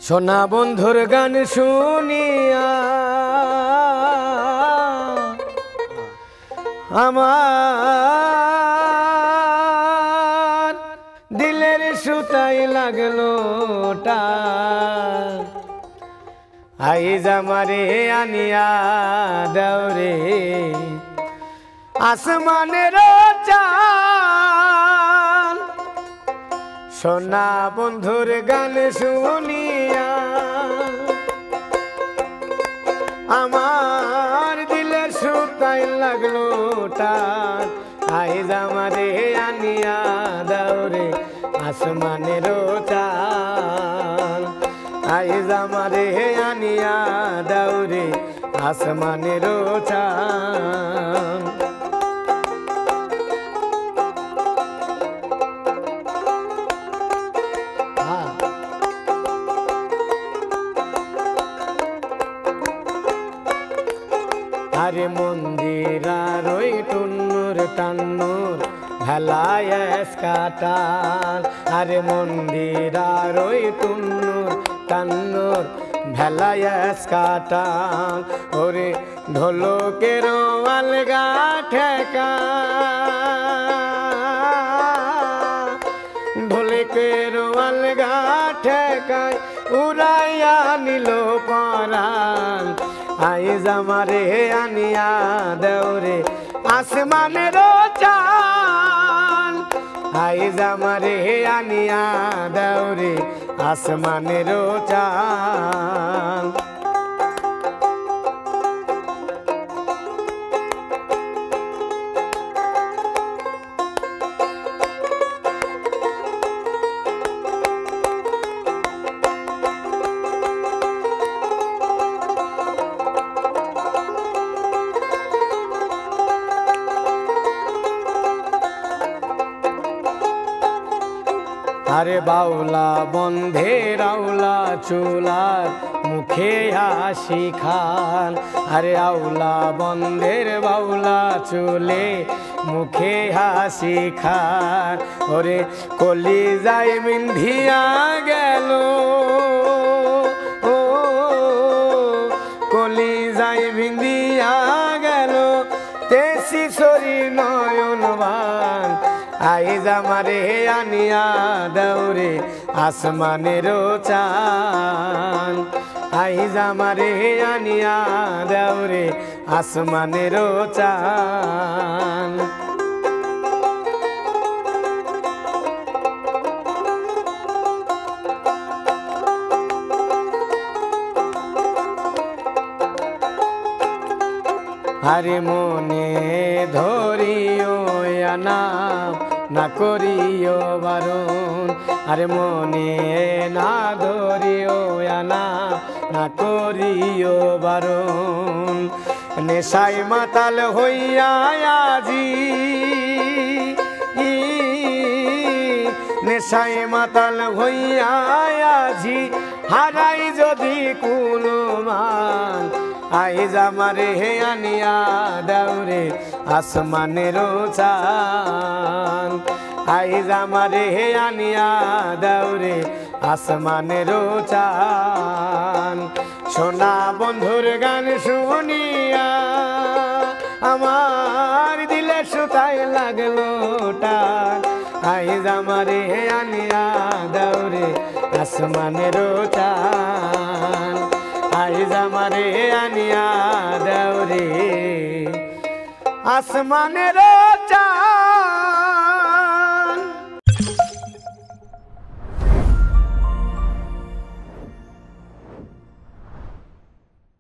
সোনা বন্ধুর গান শুনিয়া আমার দিলের সুতাই লাগলো টান। আইজ আমারে আনিয়া দাওরে আসমানের চাঁদ। সোনা বন্ধুর গান শুনিয়া আমার দিলের সুতাই লাগলো টান। আইজ আমারে আনিয়া দাওরে আসমানের চাঁদ। আইজ আমারে আনিয়া দাওরে আসমানের চাঁদ। আরে মন্দির আর ওই টুন্নুর টান্নুর ভেলায় কাটাল। আরে মন্দির আর ওই টুন্নুর টান্নুর ভেলায় কাটাল। ওরে ঢোলকের আলগা ঠেকা ঢোলকের আলগা ঠেকায় উড়াইয়া নিল পরাণ। আইজ আমারে আনিয়া দেওরে আসমানের চাঁদ। আইজ আমারে আনিয়া দেওরে আসমানের চাঁদ। আরে বাউলা বন্ধে রাউলা চুলার মুখে হাসি খান। আরে আউলা বন্ধের বাউলা চুলে মুখে হাসি খান। ওরে কলি যাই বিন্ধিয়া গেল ও কলি যাই বিন্ধিয়া গেল তেসি সরি নয়নবান। আইজ আমারে আনিয়া দাওরে আসমানের চাঁদ। আইজ আমারে আনিয়া দাওরে আসমানের চাঁদ। আরে মনে ধরিও নাম না করিও বারণ। আরে মনে না ধরিও নাম না করিও বারণ। নেশাই মাতাল হইয়া আজি নেশাই মাতাল হইয়া আজি হারাই যদি কোনো মান। আইজ আমারে আনিয়া দাওরে আসমানের চাঁদ। আইজ আমারে আনিয়া দাওরে আসমানের চাঁদ। সোনা বন্ধুর গান শুনিয়া আমার দিলে সুতায় লাগলো টান। আইজ আমারে আনিয়া দাওরে আসমানের চাঁদ। আইজ আমারে আনিয়া দাওরে আসমানের